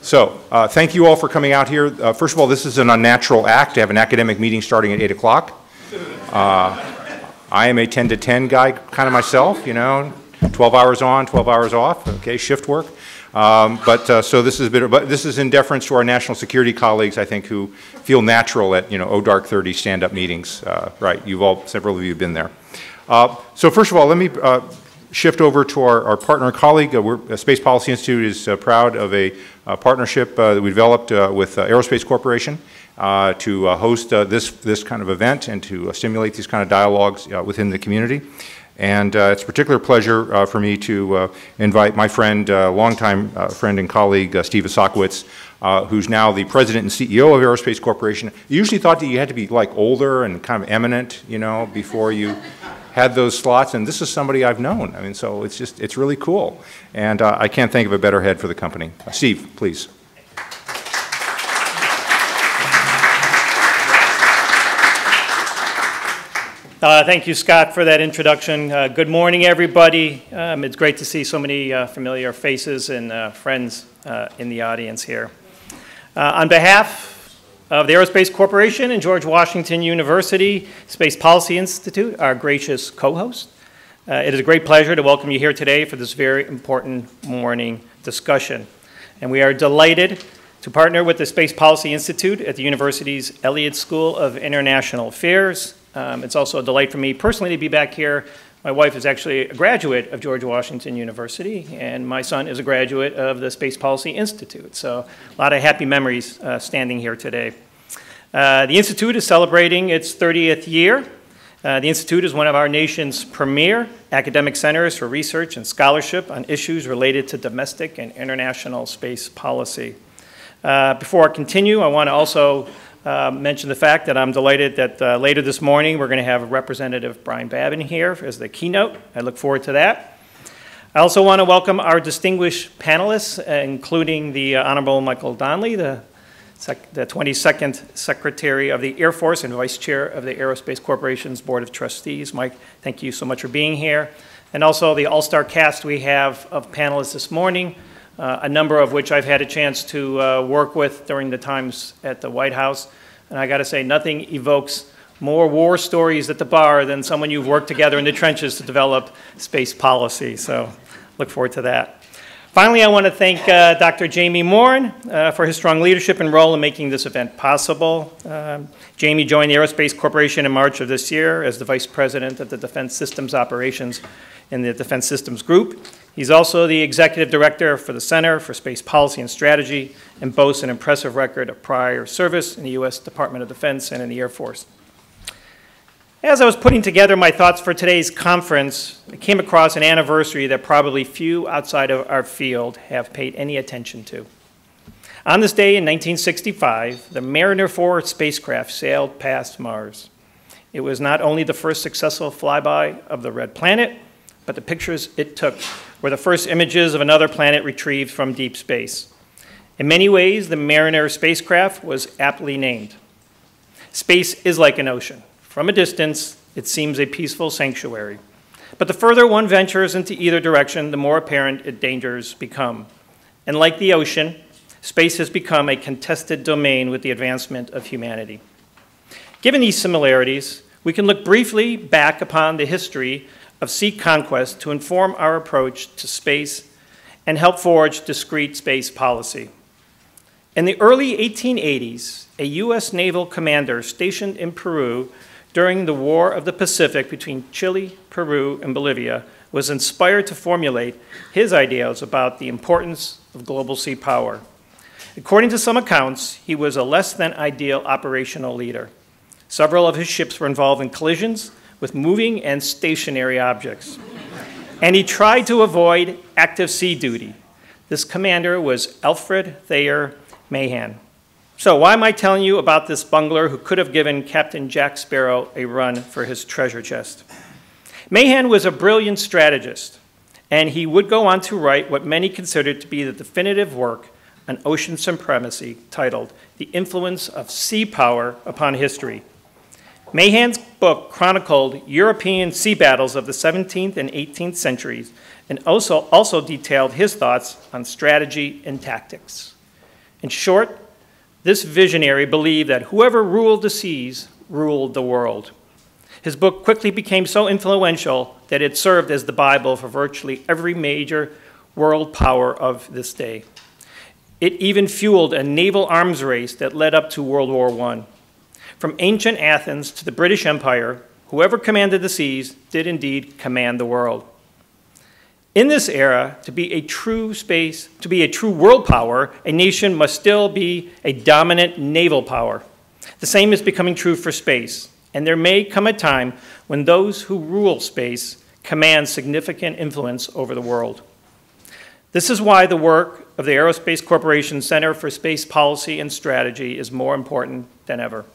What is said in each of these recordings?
Thank you all for coming out here. First of all, this is an unnatural act to have an academic meeting starting at 8 o'clock. I am a 10 to 10 guy kind of myself, you know, 12 hours on, 12 hours off, okay, shift work. So this is but this is in deference to our national security colleagues, I think, who feel natural at, you know, Oh Dark 30 stand-up meetings, right? Several of you have been there. So first of all, let me shift over to our partner and colleague. Space Policy Institute is proud of a partnership that we developed with Aerospace Corporation to host this kind of event and to stimulate these kind of dialogues within the community. And it's a particular pleasure for me to invite my friend, longtime friend and colleague, Steve Isakowitz, who's now the president and CEO of Aerospace Corporation. You usually thought that you had to be like older and kind of eminent, you know, before you had those slots, and this is somebody I've known. I mean, so it's really cool. And I can't think of a better head for the company. Steve, please. Thank you, Scott, for that introduction. Good morning, everybody. It's great to see so many familiar faces and friends in the audience here. On behalf of the Aerospace Corporation and George Washington University Space Policy Institute, our gracious co-host, it is a great pleasure to welcome you here today for this very important morning discussion. And we are delighted to partner with the Space Policy Institute at the university's Elliott School of International Affairs. It's also a delight for me personally to be back here. My wife is actually a graduate of George Washington University, and my son is a graduate of the Space Policy Institute. So a lot of happy memories standing here today. The Institute is celebrating its 30th year. The Institute is one of our nation's premier academic centers for research and scholarship on issues related to domestic and international space policy. Before I continue, I want to also mention the fact that I'm delighted that later this morning we're going to have Representative Brian Babin here as the keynote. I look forward to that. I also want to welcome our distinguished panelists, including the Honorable Michael Donnelly, the 22nd Secretary of the Air Force and Vice Chair of the Aerospace Corporation's Board of Trustees. Mike, thank you so much for being here. And also the all-star cast we have of panelists this morning, a number of which I've had a chance to work with during the times at the White House. And I got to say, nothing evokes more war stories at the bar than someone you've worked together in the trenches to develop space policy. So look forward to that. Finally, I want to thank Dr. Jamie Morin for his strong leadership and role in making this event possible. Jamie joined the Aerospace Corporation in March of this year as the Vice President of the Defense Systems Operations in the Defense Systems Group. He's also the Executive Director for the Center for Space Policy and Strategy and boasts an impressive record of prior service in the U.S. Department of Defense and in the Air Force. As I was putting together my thoughts for today's conference, I came across an anniversary that probably few outside of our field have paid any attention to. On this day in 1965, the Mariner 4 spacecraft sailed past Mars. It was not only the first successful flyby of the red planet, but the pictures it took were the first images of another planet retrieved from deep space. In many ways, the Mariner spacecraft was aptly named. Space is like an ocean. From a distance, it seems a peaceful sanctuary. But the further one ventures into either direction, the more apparent its dangers become. And like the ocean, space has become a contested domain with the advancement of humanity. Given these similarities, we can look briefly back upon the history of sea conquest to inform our approach to space and help forge discrete space policy. In the early 1880s, a U.S. naval commander stationed in Peru during the War of the Pacific between Chile, Peru, and Bolivia was inspired to formulate his ideas about the importance of global sea power. According to some accounts, he was a less than ideal operational leader. Several of his ships were involved in collisions with moving and stationary objects. And he tried to avoid active sea duty. This commander was Alfred Thayer Mahan. So why am I telling you about this bungler who could have given Captain Jack Sparrow a run for his treasure chest? Mahan was a brilliant strategist, and he would go on to write what many considered to be the definitive work on ocean supremacy titled The Influence of Sea Power Upon History. Mahan's book chronicled European sea battles of the 17th and 18th centuries and also detailed his thoughts on strategy and tactics. In short, this visionary believed that whoever ruled the seas ruled the world. His book quickly became so influential that it served as the Bible for virtually every major world power of this day. It even fueled a naval arms race that led up to World War I. From ancient Athens to the British Empire, whoever commanded the seas did indeed command the world. In this era, to be a true world power, a nation must still be a dominant naval power. The same is becoming true for space, and there may come a time when those who rule space command significant influence over the world. This is why the work of the Aerospace Corporation Center for Space Policy and Strategy is more important than ever.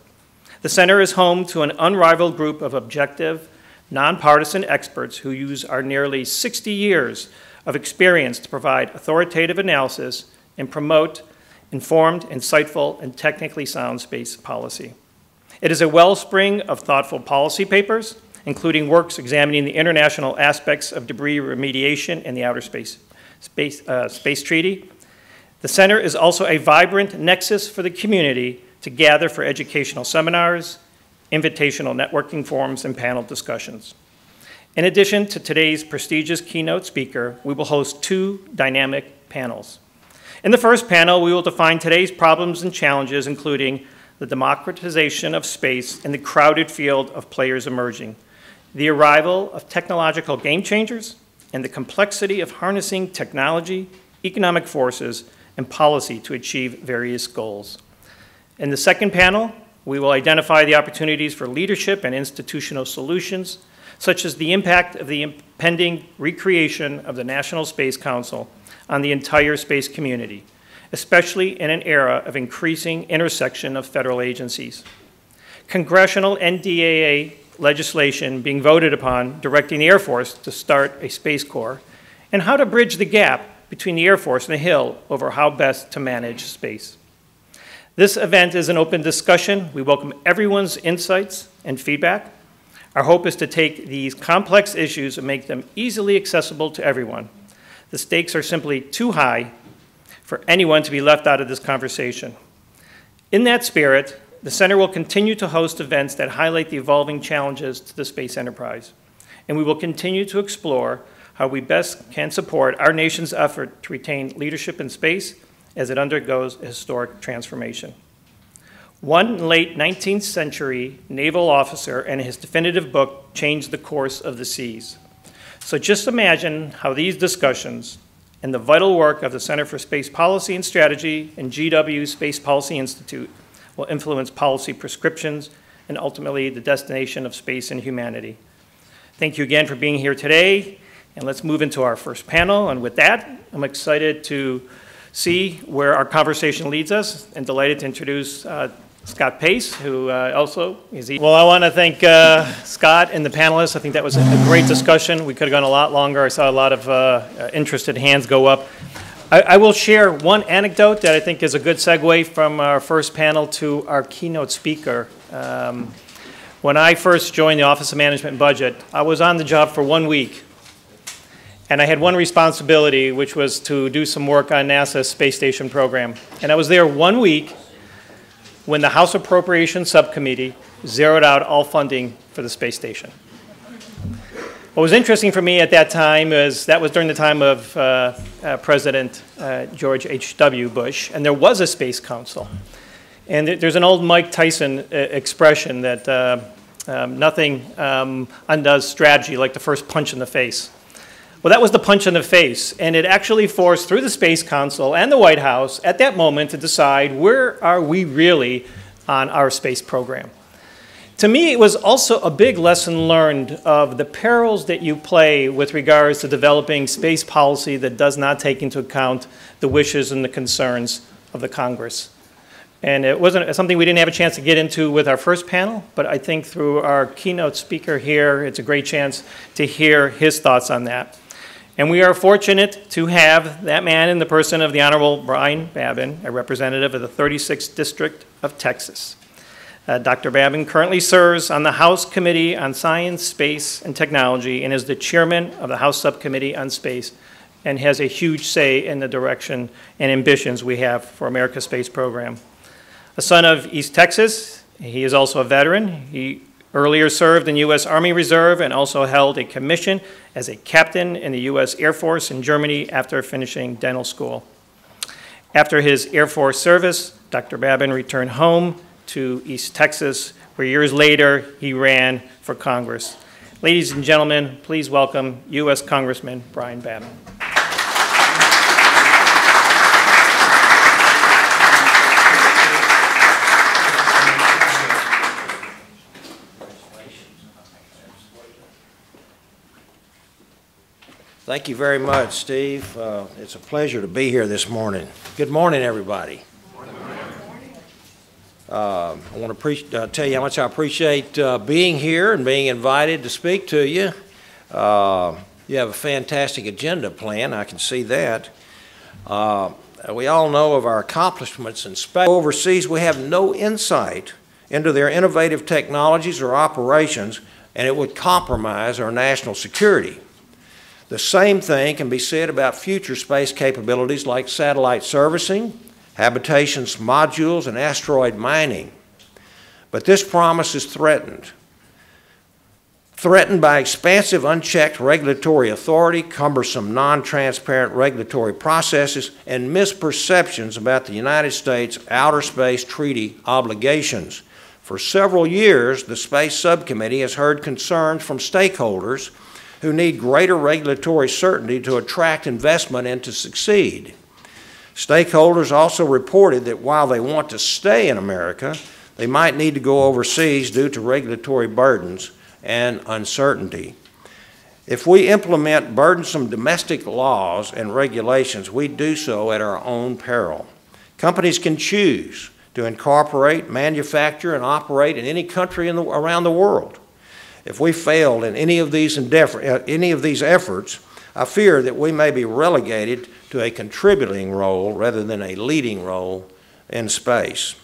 The center is home to an unrivaled group of objective, nonpartisan experts who use our nearly 60 years of experience to provide authoritative analysis and promote informed, insightful, and technically sound space policy. It is a wellspring of thoughtful policy papers, including works examining the international aspects of debris remediation and the Outer Space Treaty. The center is also a vibrant nexus for the community to gather for educational seminars, invitational networking forums, and panel discussions. In addition to today's prestigious keynote speaker, we will host 2 dynamic panels. In the first panel, we will define today's problems and challenges, including the democratization of space and the crowded field of players emerging, the arrival of technological game changers, and the complexity of harnessing technology, economic forces, and policy to achieve various goals. In the second panel, we will identify the opportunities for leadership and institutional solutions, such as the impact of the impending recreation of the National Space Council on the entire space community, especially in an era of increasing intersection of federal agencies. Congressional NDAA legislation being voted upon directing the Air Force to start a Space Corps, and how to bridge the gap between the Air Force and the Hill over how best to manage space. This event is an open discussion. We welcome everyone's insights and feedback. Our hope is to take these complex issues and make them easily accessible to everyone. The stakes are simply too high for anyone to be left out of this conversation. In that spirit, the center will continue to host events that highlight the evolving challenges to the space enterprise, and we will continue to explore how we best can support our nation's effort to retain leadership in space as it undergoes a historic transformation. One late 19th century naval officer in his definitive book changed the course of the seas. So just imagine how these discussions and the vital work of the Center for Space Policy and Strategy and GW Space Policy Institute will influence policy prescriptions and ultimately the destination of space and humanity. Thank you again for being here today, and let's move into our first panel. And with that, I'm excited to see where our conversation leads us, and delighted to introduce Scott Pace, who also is. Well, I want to thank Scott and the panelists. I think that was a great discussion. We could have gone a lot longer. I saw a lot of interested hands go up. I will share one anecdote that I think is a good segue from our first panel to our keynote speaker. When I first joined the Office of Management and Budget, I was on the job for 1 week. And I had one responsibility, which was to do some work on NASA's space station program. And I was there 1 week when the House Appropriations Subcommittee zeroed out all funding for the space station. What was interesting for me at that time is that was during the time of President George H.W. Bush, and there was a Space Council. And there's an old Mike Tyson expression that nothing undoes strategy like the first punch in the face. Well, that was the punch in the face, and it actually forced through the Space Council and the White House at that moment to decide where are we really on our space program. To me, it was also a big lesson learned of the perils that you play with regards to developing space policy that does not take into account the wishes and the concerns of the Congress. And it wasn't something we didn't have a chance to get into with our first panel, but I think through our keynote speaker here, it's a great chance to hear his thoughts on that. And we are fortunate to have that man in the person of the Honorable Brian Babin, a representative of the 36th District of Texas. Dr. Babin currently serves on the House Committee on Science, Space, and Technology and is the chairman of the House Subcommittee on Space, and has a huge say in the direction and ambitions we have for America's space program. A son of East Texas, he is also a veteran. He earlier served in U.S. Army Reserve and also held a commission as a captain in the U.S. Air Force in Germany after finishing dental school. After his Air Force service, Dr. Babin returned home to East Texas, where years later he ran for Congress. Ladies and gentlemen, please welcome U.S. Congressman Brian Babin. Thank you very much, Steve. It's a pleasure to be here this morning. Good morning, everybody. I want to tell you how much I appreciate being here and being invited to speak to you. You have a fantastic agenda plan, I can see that. We all know of our accomplishments in space. Overseas, we have no insight into their innovative technologies or operations, and it would compromise our national security. The same thing can be said about future space capabilities like satellite servicing, habitations modules, and asteroid mining. But this promise is threatened. Threatened by expansive, unchecked regulatory authority, cumbersome, non-transparent regulatory processes, and misperceptions about the United States Outer Space Treaty obligations. For several years, the Space Subcommittee has heard concerns from stakeholders who need greater regulatory certainty to attract investment and to succeed. Stakeholders also reported that while they want to stay in America, they might need to go overseas due to regulatory burdens and uncertainty. If we implement burdensome domestic laws and regulations, we do so at our own peril. Companies can choose to incorporate, manufacture, and operate in any country around the world. If we failed in any of these efforts, I fear that we may be relegated to a contributing role rather than a leading role in space.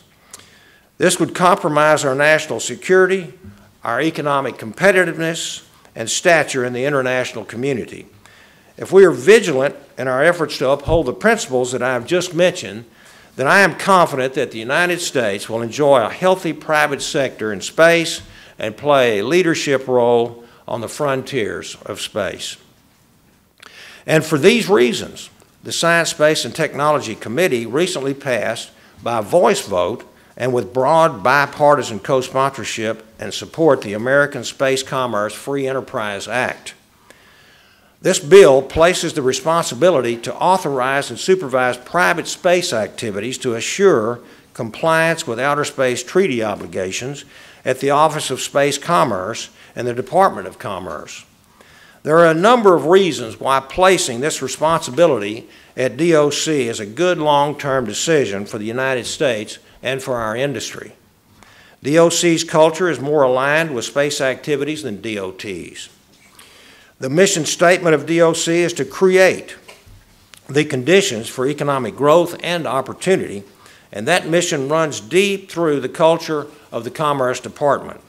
This would compromise our national security, our economic competitiveness, and stature in the international community. If we are vigilant in our efforts to uphold the principles that I have just mentioned, then I am confident that the United States will enjoy a healthy private sector in space and play a leadership role on the frontiers of space. And for these reasons, the Science, Space, and Technology Committee recently passed by voice vote and with broad bipartisan co-sponsorship and support the American Space Commerce Free Enterprise Act. This bill places the responsibility to authorize and supervise private space activities to assure compliance with outer space treaty obligations at the Office of Space Commerce and the Department of Commerce. There are a number of reasons why placing this responsibility at DOC is a good long-term decision for the United States and for our industry. DOC's culture is more aligned with space activities than DOT's. The mission statement of DOC is to create the conditions for economic growth and opportunity, and that mission runs deep through the culture of the Commerce Department.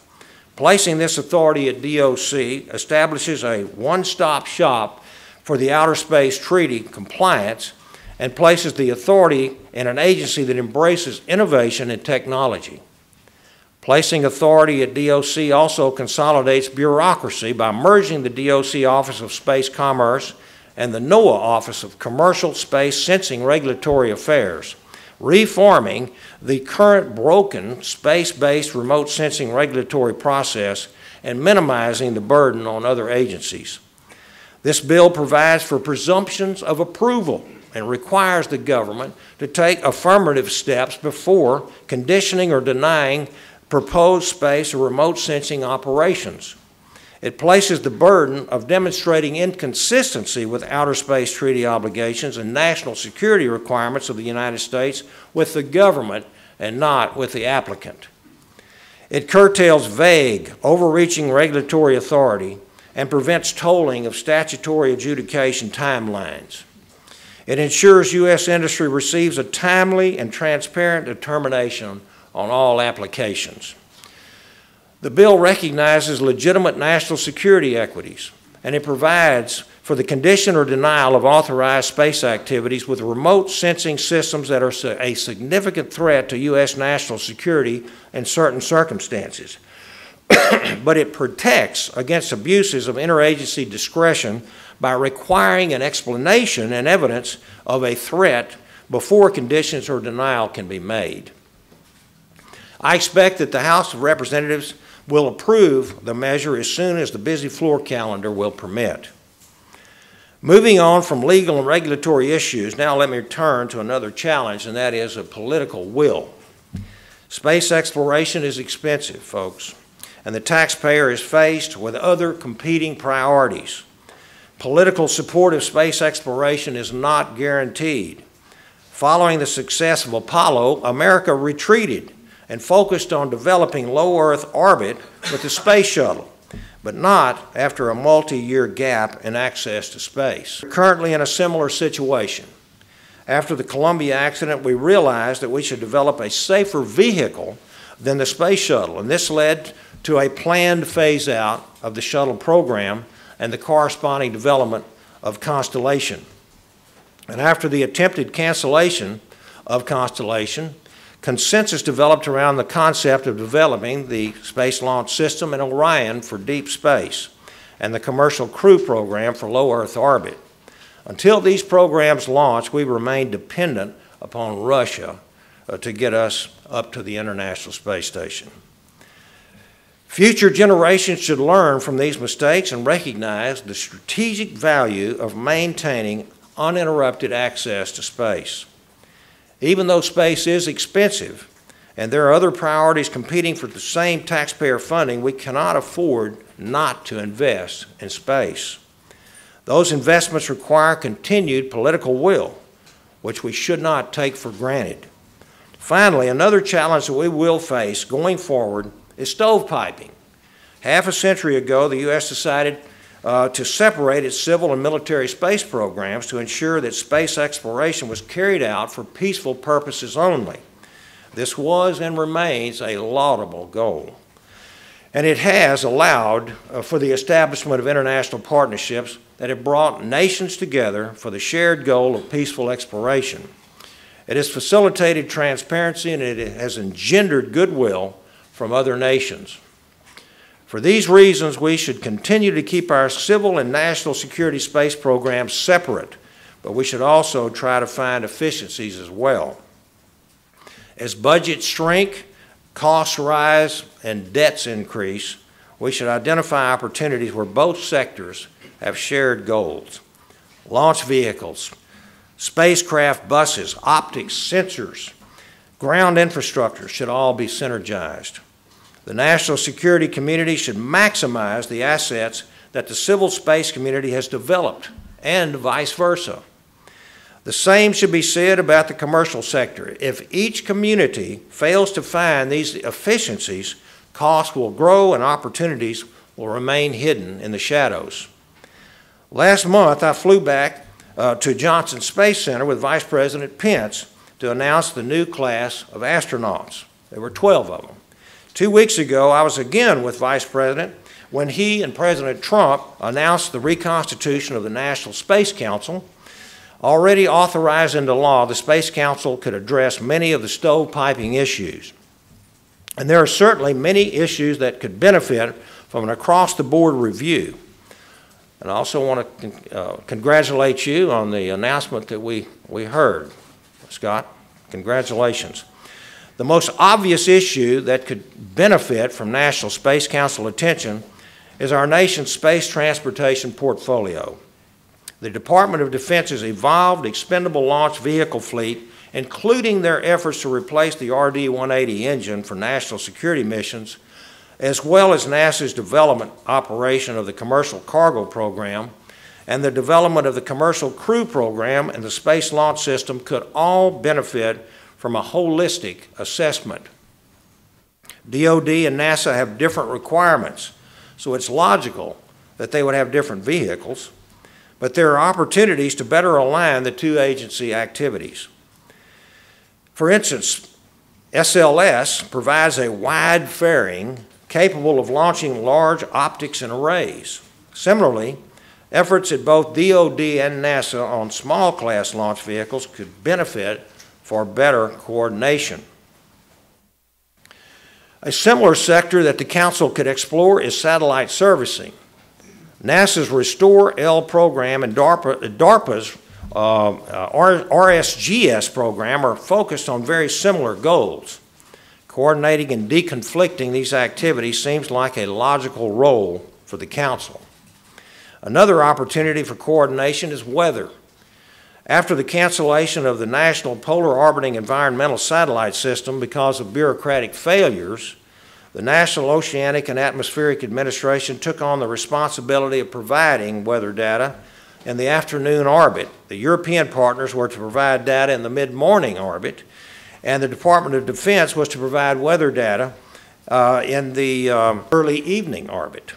Placing this authority at DOC establishes a one-stop shop for the Outer Space Treaty compliance and places the authority in an agency that embraces innovation and technology. Placing authority at DOC also consolidates bureaucracy by merging the DOC Office of Space Commerce and the NOAA Office of Commercial Space Sensing Regulatory Affairs, reforming the current broken space-based remote sensing regulatory process and minimizing the burden on other agencies. This bill provides for presumptions of approval and requires the government to take affirmative steps before conditioning or denying proposed space or remote sensing operations. It places the burden of demonstrating inconsistency with outer space treaty obligations and national security requirements of the United States with the government and not with the applicant. It curtails vague, overreaching regulatory authority and prevents tolling of statutory adjudication timelines. It ensures U.S. industry receives a timely and transparent determination on all applications. The bill recognizes legitimate national security equities, and it provides for the condition or denial of authorized space activities with remote sensing systems that are a significant threat to U.S. national security in certain circumstances. But it protects against abuses of interagency discretion by requiring an explanation and evidence of a threat before conditions or denial can be made. I expect that the House of Representatives will approve the measure as soon as the busy floor calendar will permit. Moving on from legal and regulatory issues, now let me turn to another challenge, and that is a political will. Space exploration is expensive, folks, and the taxpayer is faced with other competing priorities. Political support of space exploration is not guaranteed. Following the success of Apollo, America retreated and focused on developing low Earth orbit with the space shuttle, but not after a multi-year gap in access to space. We're currently in a similar situation. After the Columbia accident, we realized that we should develop a safer vehicle than the space shuttle, and this led to a planned phase-out of the shuttle program and the corresponding development of Constellation. And after the attempted cancellation of Constellation, consensus developed around the concept of developing the Space Launch System and Orion for deep space and the Commercial Crew Program for low Earth orbit. Until these programs launch, we remain dependent upon Russia to get us up to the International Space Station. Future generations should learn from these mistakes and recognize the strategic value of maintaining uninterrupted access to space. Even though space is expensive and there are other priorities competing for the same taxpayer funding, we cannot afford not to invest in space. Those investments require continued political will, which we should not take for granted. Finally, another challenge that we will face going forward is stovepiping. Half a century ago, the U.S. decided to separate its civil and military space programs to ensure that space exploration was carried out for peaceful purposes only. This was and remains a laudable goal. And it has allowed for the establishment of international partnerships that have brought nations together for the shared goal of peaceful exploration. It has facilitated transparency and it has engendered goodwill from other nations. For these reasons, we should continue to keep our civil and national security space programs separate, but we should also try to find efficiencies as well. As budgets shrink, costs rise, and debts increase, we should identify opportunities where both sectors have shared goals. Launch vehicles, spacecraft buses, optics, sensors, ground infrastructure should all be synergized. The national security community should maximize the assets that the civil space community has developed, and vice versa. The same should be said about the commercial sector. If each community fails to find these efficiencies, costs will grow and opportunities will remain hidden in the shadows. Last month, I flew back to Johnson Space Center with Vice President Pence to announce the new class of astronauts. There were 12 of them. 2 weeks ago, I was again with Vice President when he and President Trump announced the reconstitution of the National Space Council. Already authorized into law, the Space Council could address many of the stovepiping issues. And there are certainly many issues that could benefit from an across-the-board review. And I also want to congratulate you on the announcement that we heard. Scott, congratulations. The most obvious issue that could benefit from National Space Council attention is our nation's space transportation portfolio. The Department of Defense's evolved expendable launch vehicle fleet, including their efforts to replace the RD-180 engine for national security missions, as well as NASA's development operation of the Commercial Cargo Program and the development of the Commercial Crew Program and the Space Launch System, could all benefit from a holistic assessment. DoD and NASA have different requirements, so it's logical that they would have different vehicles, but there are opportunities to better align the two agency activities. For instance, SLS provides a wide fairing capable of launching large optics and arrays. Similarly, efforts at both DoD and NASA on small class launch vehicles could benefit for better coordination. A similar sector that the Council could explore is satellite servicing. NASA's Restore-L program and DARPA's RSGS program are focused on very similar goals. Coordinating and deconflicting these activities seems like a logical role for the Council. Another opportunity for coordination is weather. After the cancellation of the National Polar Orbiting Environmental Satellite System because of bureaucratic failures, the National Oceanic and Atmospheric Administration took on the responsibility of providing weather data in the afternoon orbit. The European partners were to provide data in the mid-morning orbit, and the Department of Defense was to provide weather data in the early evening orbit.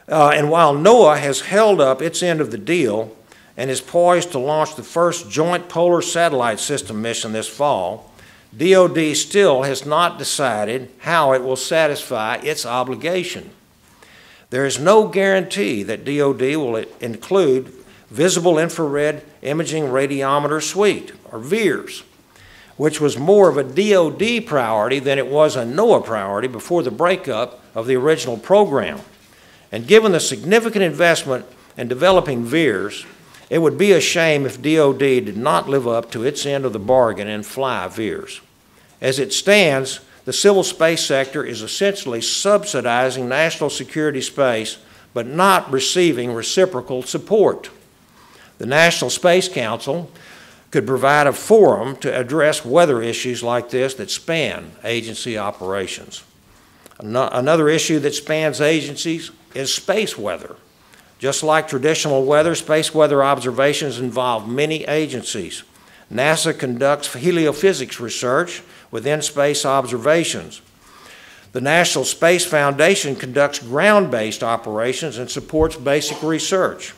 And while NOAA has held up its end of the deal and is poised to launch the first joint polar satellite system mission this fall, DoD still has not decided how it will satisfy its obligation. There is no guarantee that DoD will include Visible Infrared Imaging Radiometer Suite, or VIIRS, which was more of a DoD priority than it was a NOAA priority before the breakup of the original program. And given the significant investment in developing VIIRS, it would be a shame if DoD did not live up to its end of the bargain and fly VIIRS. As it stands, the civil space sector is essentially subsidizing national security space, but not receiving reciprocal support. The National Space Council could provide a forum to address weather issues like this that span agency operations. Another issue that spans agencies is space weather. Just like traditional weather, space weather observations involve many agencies. NASA conducts heliophysics research within space observations. The National Space Foundation conducts ground-based operations and supports basic research.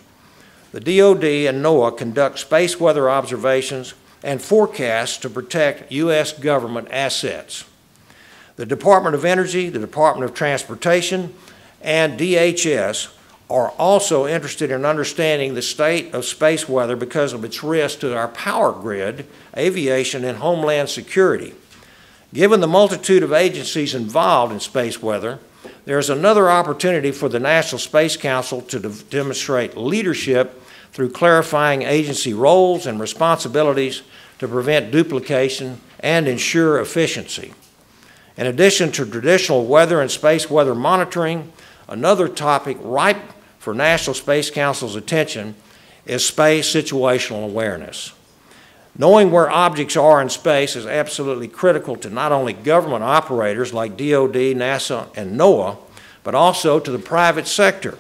The DoD and NOAA conduct space weather observations and forecasts to protect U.S. government assets. The Department of Energy, the Department of Transportation, and DHS are also interested in understanding the state of space weather because of its risk to our power grid, aviation, and homeland security. Given the multitude of agencies involved in space weather, there is another opportunity for the National Space Council to demonstrate leadership through clarifying agency roles and responsibilities to prevent duplication and ensure efficiency. In addition to traditional weather and space weather monitoring, another topic ripe for National Space Council's attention is space situational awareness. Knowing where objects are in space is absolutely critical to not only government operators like DoD, NASA, and NOAA, but also to the private sector.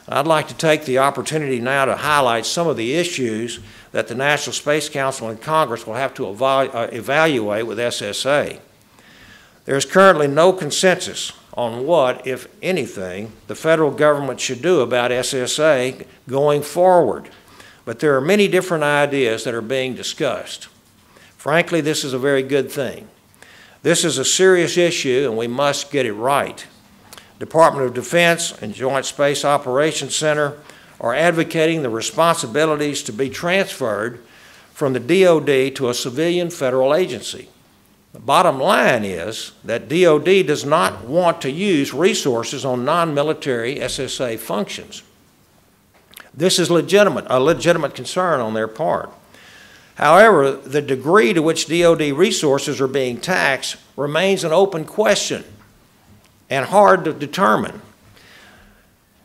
I'd like to take the opportunity now to highlight some of the issues that the National Space Council and Congress will have to evaluate with SSA. There is currently no consensus on what, if anything, the federal government should do about SSA going forward. But there are many different ideas that are being discussed. Frankly, this is a very good thing. This is a serious issue and we must get it right. Department of Defense and Joint Space Operations Center are advocating the responsibilities to be transferred from the DoD to a civilian federal agency. The bottom line is that DoD does not want to use resources on non-military SSA functions. This is a legitimate concern on their part. However, the degree to which DoD resources are being taxed remains an open question and hard to determine.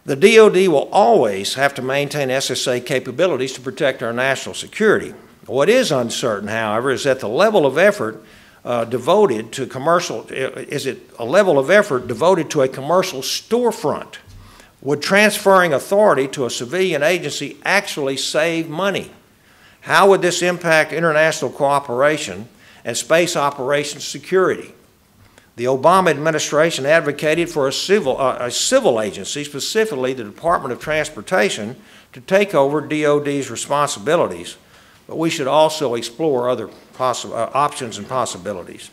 The DoD will always have to maintain SSA capabilities to protect our national security. What is uncertain, however, is that the level of effort devoted to a commercial storefront? Would transferring authority to a civilian agency actually save money? How would this impact international cooperation and space operations security? The Obama administration advocated for a civil agency, specifically the Department of Transportation, to take over DoD's responsibilities, but we should also explore other options and possibilities.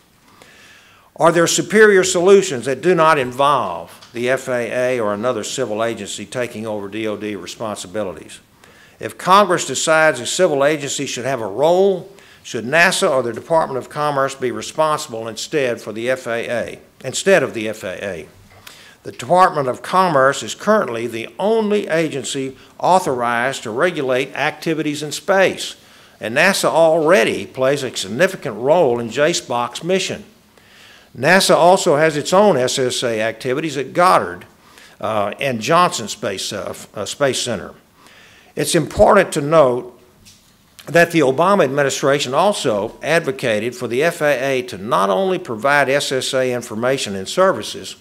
Are there superior solutions that do not involve the FAA or another civil agency taking over DoD responsibilities? If Congress decides a civil agency should have a role, should NASA or the Department of Commerce be responsible instead of the FAA? The Department of Commerce is currently the only agency authorized to regulate activities in space, and NASA already plays a significant role in JSPOC's mission. NASA also has its own SSA activities at Goddard and Johnson Space Center. It's important to note that the Obama administration also advocated for the FAA to not only provide SSA information and services,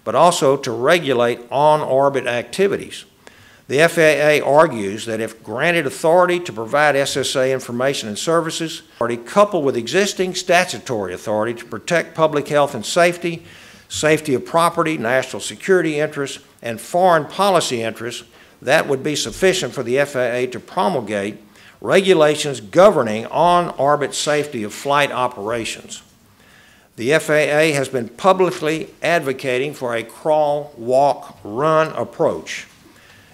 but also to regulate on-orbit activities. The FAA argues that if granted authority to provide SSA information and services, coupled with existing statutory authority to protect public health and safety, safety of property, national security interests, and foreign policy interests, that would be sufficient for the FAA to promulgate regulations governing on-orbit safety of flight operations. The FAA has been publicly advocating for a crawl, walk, run approach.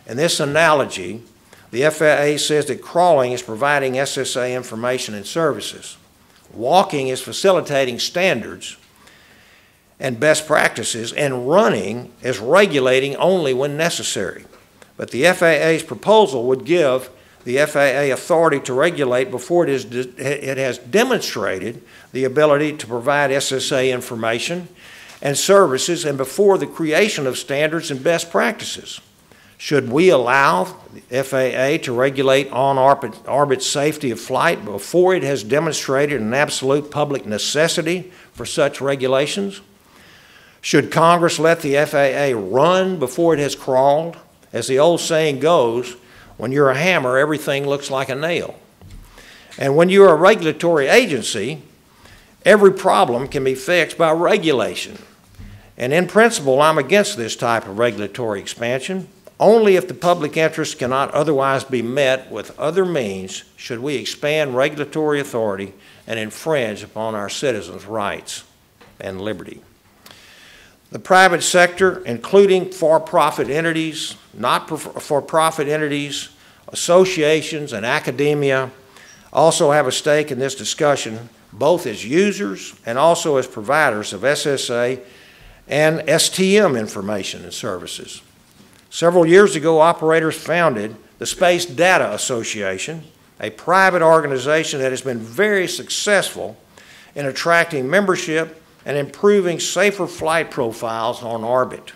In this analogy, the FAA says that crawling is providing SSA information and services. Walking is facilitating standards and best practices, and running is regulating only when necessary. But the FAA's proposal would give the FAA authority to regulate before it has demonstrated the ability to provide SSA information and services, and before the creation of standards and best practices. Should we allow the FAA to regulate on-orbit safety of flight before it has demonstrated an absolute public necessity for such regulations? Should Congress let the FAA run before it has crawled? As the old saying goes, when you're a hammer, everything looks like a nail. And when you're a regulatory agency, every problem can be fixed by regulation. And in principle, I'm against this type of regulatory expansion. Only if the public interest cannot otherwise be met with other means should we expand regulatory authority and infringe upon our citizens' rights and liberty. The private sector, including for-profit entities, not-for-profit entities, associations, and academia, also have a stake in this discussion, both as users and also as providers of SSA and STM information and services. Several years ago, operators founded the Space Data Association, a private organization that has been very successful in attracting membership and improving safer flight profiles on orbit.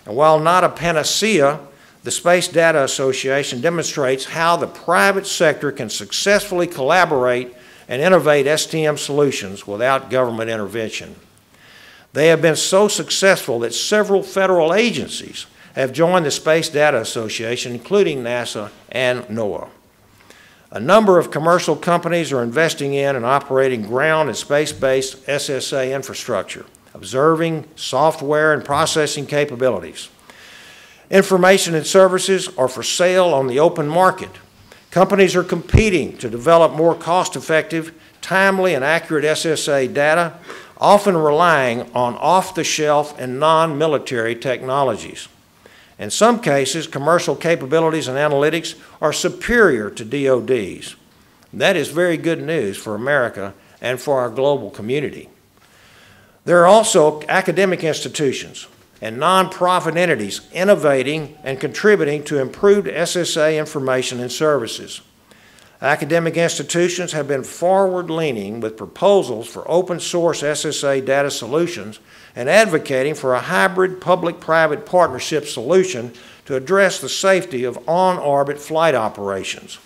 And while not a panacea, the Space Data Association demonstrates how the private sector can successfully collaborate and innovate STM solutions without government intervention. They have been so successful that several federal agencies have joined the Space Data Association, including NASA and NOAA. A number of commercial companies are investing in and operating ground and space-based SSA infrastructure, observing software and processing capabilities. Information and services are for sale on the open market. Companies are competing to develop more cost-effective, timely, and accurate SSA data, often relying on off-the-shelf and non-military technologies. In some cases, commercial capabilities and analytics are superior to DoD's. That is very good news for America and for our global community. There are also academic institutions and nonprofit entities innovating and contributing to improved SSA information and services. Academic institutions have been forward-leaning with proposals for open-source SSA data solutions and advocating for a hybrid public-private partnership solution to address the safety of on-orbit flight operations.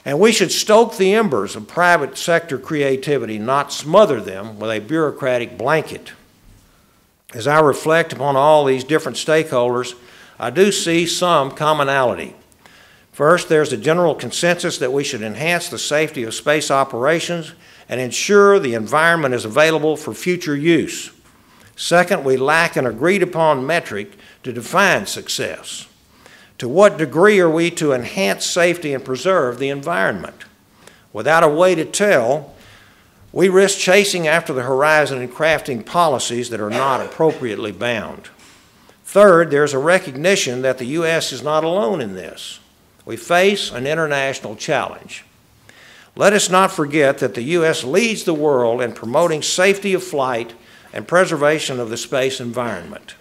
And we should stoke the embers of private sector creativity, not smother them with a bureaucratic blanket. As I reflect upon all these different stakeholders, I do see some commonality. First, there's a general consensus that we should enhance the safety of space operations and ensure the environment is available for future use. Second, we lack an agreed-upon metric to define success. To what degree are we to enhance safety and preserve the environment? Without a way to tell, We risk chasing after the horizon and crafting policies that are not appropriately bound. Third, there's a recognition that the U.S. is not alone in this. We face an international challenge. Let us not forget that the U.S. leads the world in promoting safety of flight and preservation of the space environment.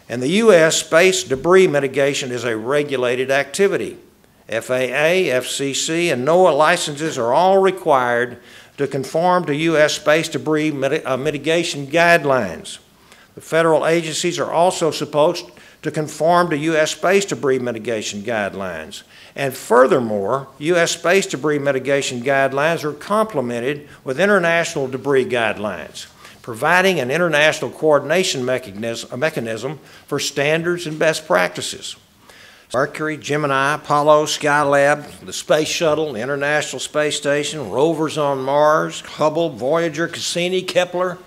In the U.S., space debris mitigation is a regulated activity. FAA, FCC, and NOAA licenses are all required to conform to U.S. space debris mitigation guidelines. The federal agencies are also supposed to conform to U.S. space debris mitigation guidelines. And furthermore, U.S. space debris mitigation guidelines are complemented with international debris guidelines, providing an international coordination mechanism for standards and best practices. Mercury, Gemini, Apollo, Skylab, the Space Shuttle, the International Space Station, rovers on Mars, Hubble, Voyager, Cassini, Kepler,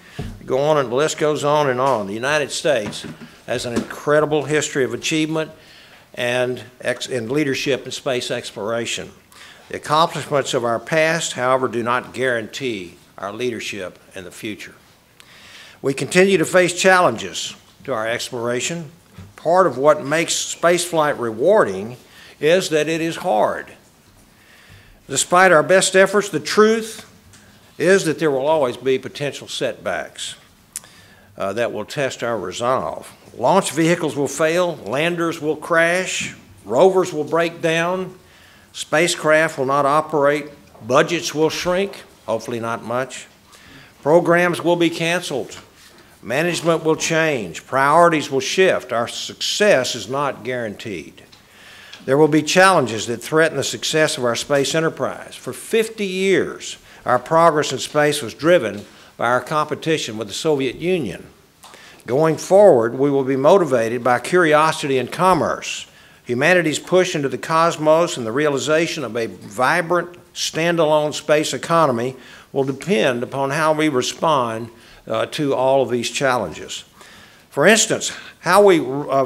go on and the list goes on and on. The United States has an incredible history of achievement and leadership in space exploration. The accomplishments of our past, however, do not guarantee our leadership in the future. We continue to face challenges to our exploration. Part of what makes spaceflight rewarding is that it is hard. Despite our best efforts, the truth is that there will always be potential setbacks that will test our resolve. Launch vehicles will fail, landers will crash, rovers will break down, spacecraft will not operate, budgets will shrink, hopefully not much, programs will be canceled, management will change, priorities will shift. Our success is not guaranteed. There will be challenges that threaten the success of our space enterprise. For 50 years, our progress in space was driven by our competition with the Soviet Union. Going forward, we will be motivated by curiosity and commerce, humanity's push into the cosmos, and the realization of a vibrant, standalone space economy will depend upon how we respond to all of these challenges. For instance, how we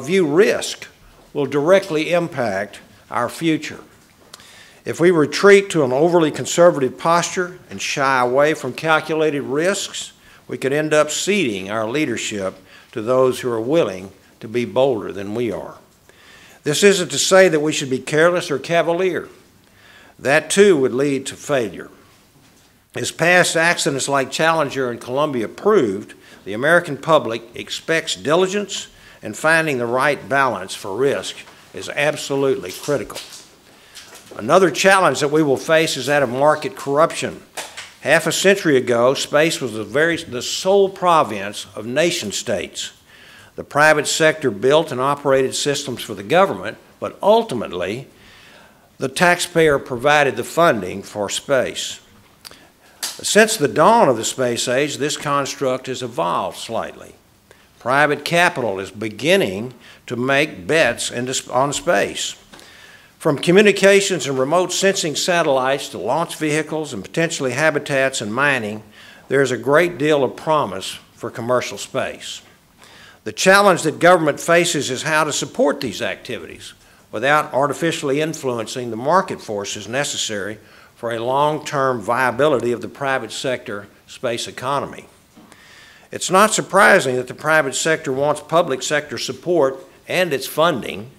view risk will directly impact our future. If we retreat to an overly conservative posture and shy away from calculated risks, we could end up ceding our leadership to those who are willing to be bolder than we are. This isn't to say that we should be careless or cavalier. That too would lead to failure. As past accidents like Challenger and Columbia proved, the American public expects diligence, and finding the right balance for risk is absolutely critical. Another challenge that we will face is that of market corruption. Half a century ago, space was the sole province of nation states. The private sector built and operated systems for the government, but ultimately, the taxpayer provided the funding for space. Since the dawn of the space age, this construct has evolved slightly. Private capital is beginning to make bets on space. From communications and remote sensing satellites to launch vehicles and potentially habitats and mining, there is a great deal of promise for commercial space. The challenge that government faces is how to support these activities without artificially influencing the market forces necessary for a long-term viability of the private sector space economy. It's not surprising that the private sector wants public sector support and its funding.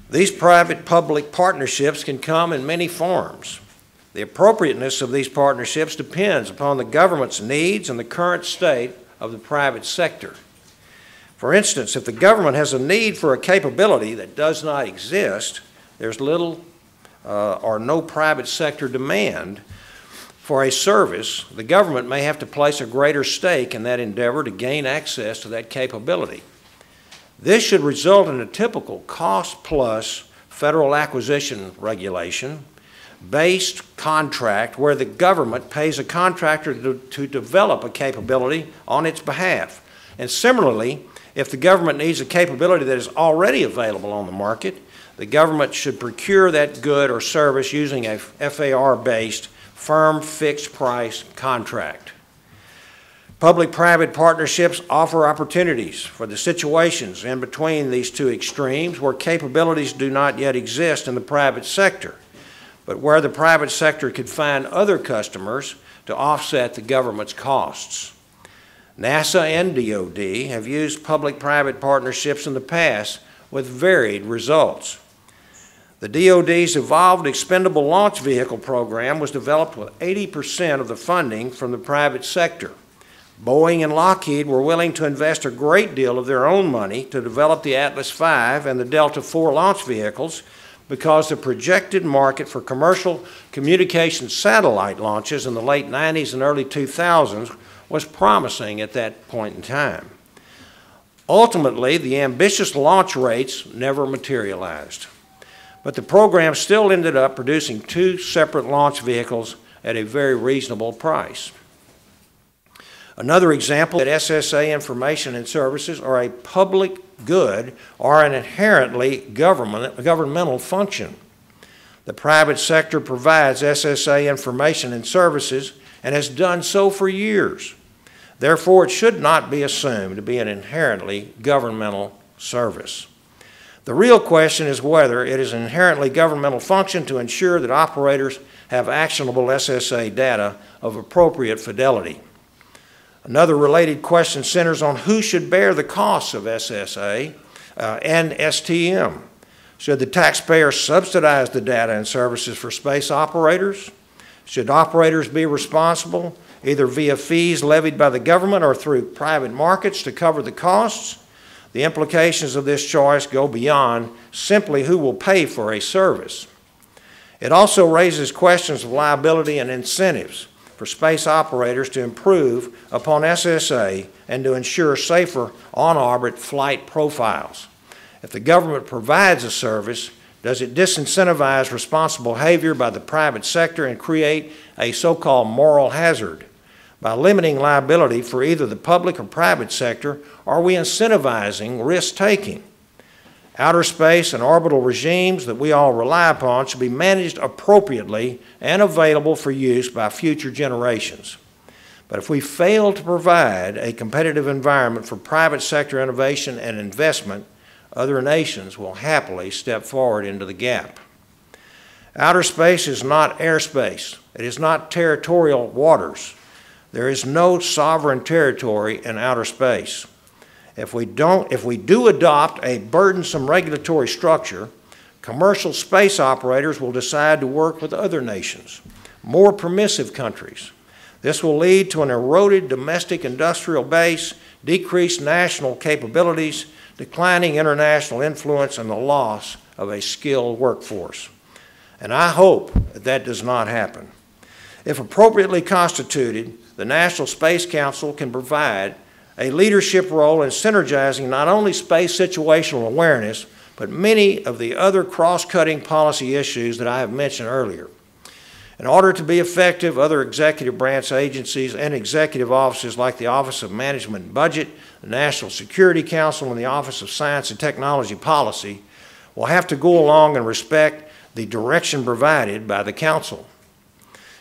These private-public partnerships can come in many forms. The appropriateness of these partnerships depends upon the government's needs and the current state of the private sector. For instance, if the government has a need for a capability that does not exist, there's little or no private sector demand for a service. The government may have to place a greater stake in that endeavor to gain access to that capability. This should result in a typical cost-plus federal acquisition regulation-based contract where the government pays a contractor to develop a capability on its behalf. And similarly, if the government needs a capability that is already available on the market, the government should procure that good or service using a FAR-based firm fixed-price contract. Public-private partnerships offer opportunities for the situations in between these two extremes where capabilities do not yet exist in the private sector, but where the private sector could find other customers to offset the government's costs. NASA and DoD have used public-private partnerships in the past with varied results. The DoD's Evolved Expendable Launch Vehicle program was developed with 80% of the funding from the private sector. Boeing and Lockheed were willing to invest a great deal of their own money to develop the Atlas V and the Delta IV launch vehicles because the projected market for commercial communications satellite launches in the late 90s and early 2000s was promising at that point in time. Ultimately, the ambitious launch rates never materialized, but the program still ended up producing 2 separate launch vehicles at a very reasonable price. Another example that SSA information and services are a public good or an inherently governmental function. The private sector provides SSA information and services and has done so for years. Therefore, it should not be assumed to be an inherently governmental service. The real question is whether it is an inherently governmental function to ensure that operators have actionable SSA data of appropriate fidelity. Another related question centers on who should bear the costs of SSA and STM. Should the taxpayer subsidize the data and services for space operators? Should operators be responsible, either via fees levied by the government or through private markets to cover the costs? The implications of this choice go beyond simply who will pay for a service. It also raises questions of liability and incentives for space operators to improve upon SSA and to ensure safer on-orbit flight profiles. If the government provides a service, does it disincentivize responsible behavior by the private sector and create a so-called moral hazard? By limiting liability for either the public or private sector, are we incentivizing risk-taking? Outer space and orbital regimes that we all rely upon should be managed appropriately and available for use by future generations. But if we fail to provide a competitive environment for private sector innovation and investment, other nations will happily step forward into the gap. Outer space is not airspace. It is not territorial waters. There is no sovereign territory in outer space. If we do adopt a burdensome regulatory structure, commercial space operators will decide to work with other nations, more permissive countries. This will lead to an eroded domestic industrial base, decreased national capabilities, declining international influence, and the loss of a skilled workforce. And I hope that does not happen. If appropriately constituted, the National Space Council can provide a leadership role in synergizing not only space situational awareness, but many of the other cross-cutting policy issues that I have mentioned earlier. In order to be effective, other executive branch agencies and executive offices like the Office of Management and Budget, the National Security Council, and the Office of Science and Technology Policy will have to go along and respect the direction provided by the Council.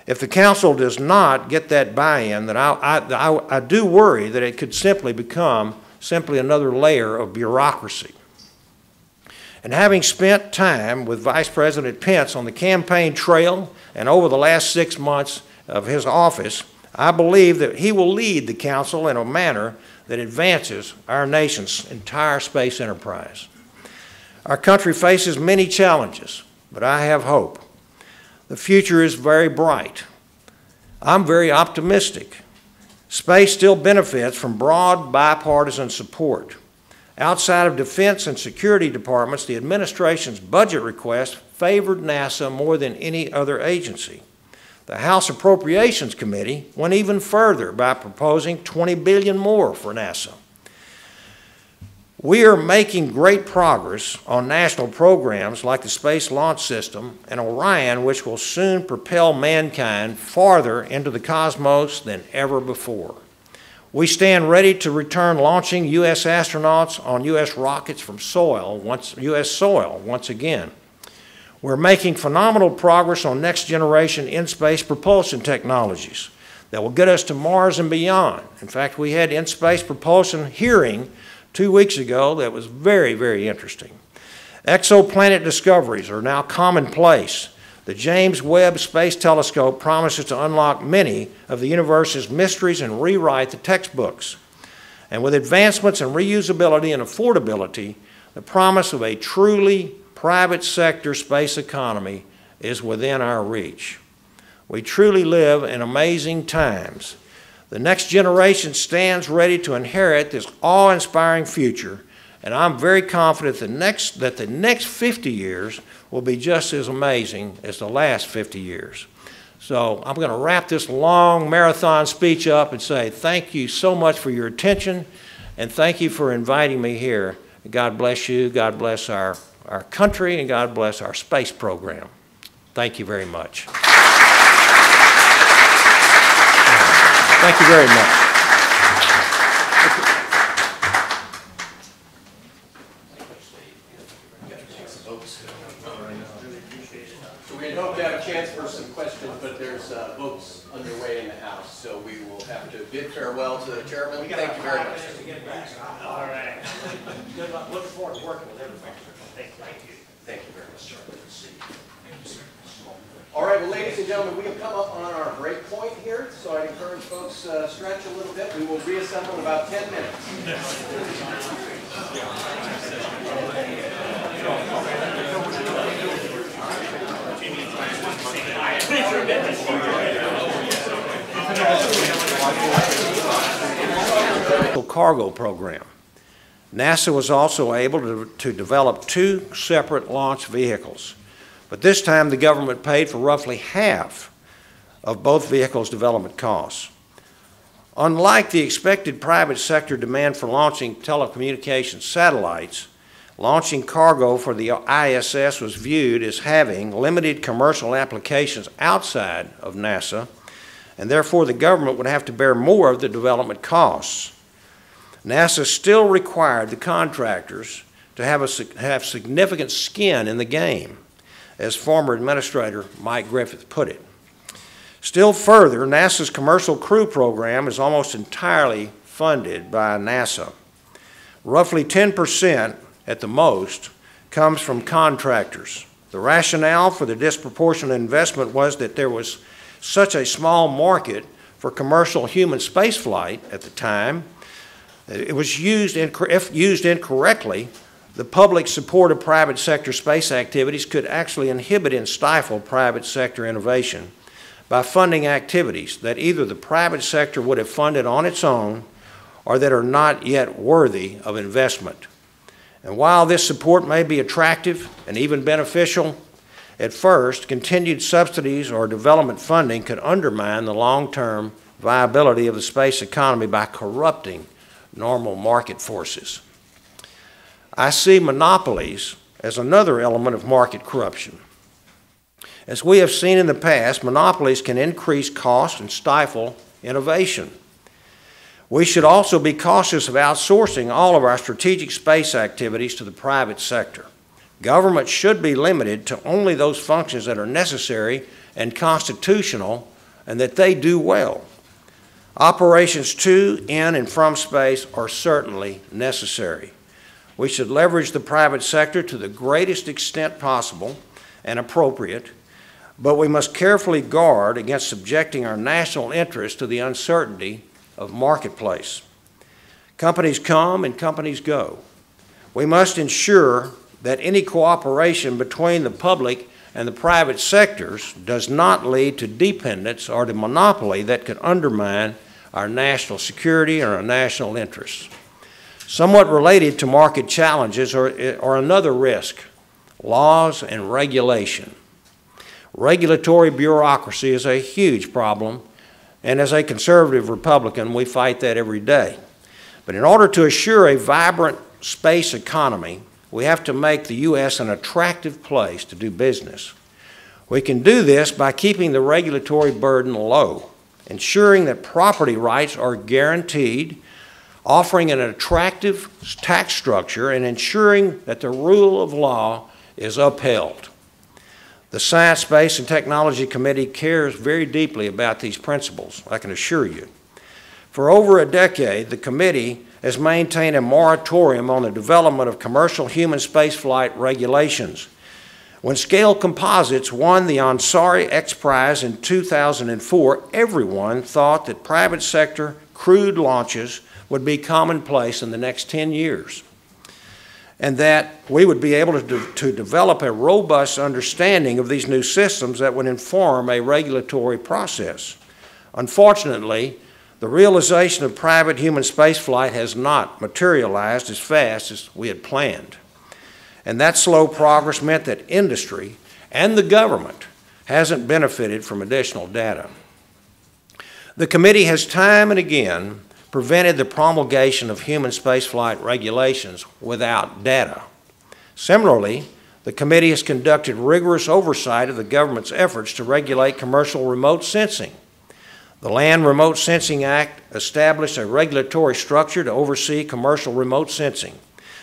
If the Council does not get that buy-in, then I do worry that it could simply become another layer of bureaucracy. And having spent time with Vice President Pence on the campaign trail and over the last 6 months of his office, I believe that he will lead the Council in a manner that advances our nation's entire space enterprise. Our country faces many challenges, but I have hope. The future is very bright. I'm very optimistic. Space still benefits from broad bipartisan support. Outside of defense and security departments, the administration's budget request favored NASA more than any other agency. The House Appropriations Committee went even further by proposing $20 billion more for NASA. We are making great progress on national programs like the Space Launch System and Orion, which will soon propel mankind farther into the cosmos than ever before. We stand ready to return launching U.S. astronauts on U.S. rockets from U.S. soil once again. We're making phenomenal progress on next-generation in-space propulsion technologies that will get us to Mars and beyond. In fact, we had in-space propulsion hearing 2 weeks ago that was very, very interesting. Exoplanet discoveries are now commonplace. The James Webb Space Telescope promises to unlock many of the universe's mysteries and rewrite the textbooks. And with advancements in reusability and affordability, the promise of a truly private sector space economy is within our reach. We truly live in amazing times. The next generation stands ready to inherit this awe-inspiring future, and I'm very confident that the next 50 years will be just as amazing as the last 50 years. So I'm going to wrap this long marathon speech up and say thank you so much for your attention, and thank you for inviting me here. God bless you, God bless our country, and God bless our space program. Thank you very much. Thank you very much. So we hope to have a chance for some questions, but there's votes underway in the House, so we will have to bid farewell to the chairman. Thank you very much. All right. Good luck. Looking forward to working with everybody. Thank you. Thank you very much. All right, well, ladies and gentlemen, we have come up on our break point here, so I encourage folks stretch a little bit. We will reassemble in about 10 minutes. Cargo program. NASA was also able to develop 2 separate launch vehicles, but this time the government paid for roughly half of both vehicles' development costs. Unlike the expected private sector demand for launching telecommunications satellites, launching cargo for the ISS was viewed as having limited commercial applications outside of NASA, and therefore the government would have to bear more of the development costs. NASA still required the contractors to have significant skin in the game, as former Administrator Mike Griffith put it. Still further, NASA's Commercial Crew Program is almost entirely funded by NASA. Roughly 10% at the most comes from contractors. The rationale for the disproportionate investment was that there was such a small market for commercial human spaceflight at the time. It was if used incorrectly, the public support of private sector space activities could actually inhibit and stifle private sector innovation by funding activities that either the private sector would have funded on its own or that are not yet worthy of investment. And while this support may be attractive and even beneficial, at first, continued subsidies or development funding could undermine the long-term viability of the space economy by corrupting normal market forces. I see monopolies as another element of market corruption. As we have seen in the past, monopolies can increase cost and stifle innovation. We should also be cautious of outsourcing all of our strategic space activities to the private sector. Government should be limited to only those functions that are necessary and constitutional and that they do well. Operations to, in, and from space are certainly necessary. We should leverage the private sector to the greatest extent possible and appropriate, but we must carefully guard against subjecting our national interests to the uncertainty of marketplace. Companies come and companies go. We must ensure that any cooperation between the public and the private sectors does not lead to dependence or to monopoly that could undermine our national security or our national interests. Somewhat related to market challenges are another risk, laws and regulation. Regulatory bureaucracy is a huge problem, and as a conservative Republican, we fight that every day. But in order to assure a vibrant space economy, we have to make the U.S. an attractive place to do business. We can do this by keeping the regulatory burden low, ensuring that property rights are guaranteed, offering an attractive tax structure, and ensuring that the rule of law is upheld. The Science, Space, and Technology Committee cares very deeply about these principles, I can assure you. For over a decade, the committee has maintained a moratorium on the development of commercial human spaceflight regulations. When Scale Composites won the Ansari X Prize in 2004, everyone thought that private sector crewed launches would be commonplace in the next 10 years, and that we would be able to develop a robust understanding of these new systems that would inform a regulatory process. Unfortunately, the realization of private human spaceflight has not materialized as fast as we had planned. And that slow progress meant that industry and the government hasn't benefited from additional data. The committee has time and again prevented the promulgation of human spaceflight regulations without data. Similarly, the committee has conducted rigorous oversight of the government's efforts to regulate commercial remote sensing. The Land Remote Sensing Act established a regulatory structure to oversee commercial remote sensing.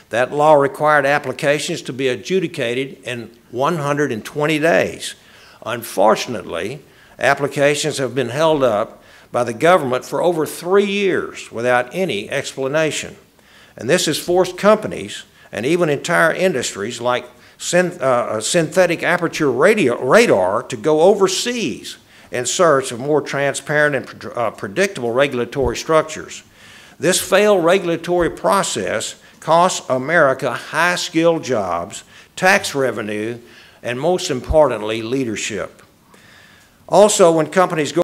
That law required applications to be adjudicated in 120 days. Unfortunately, applications have been held up by the government for over 3 years without any explanation. And this has forced companies and even entire industries like synthetic aperture radar to go overseas in search of more transparent and predictable regulatory structures. This failed regulatory process costs America high-skilled jobs, tax revenue, and most importantly, leadership. Also, when companies go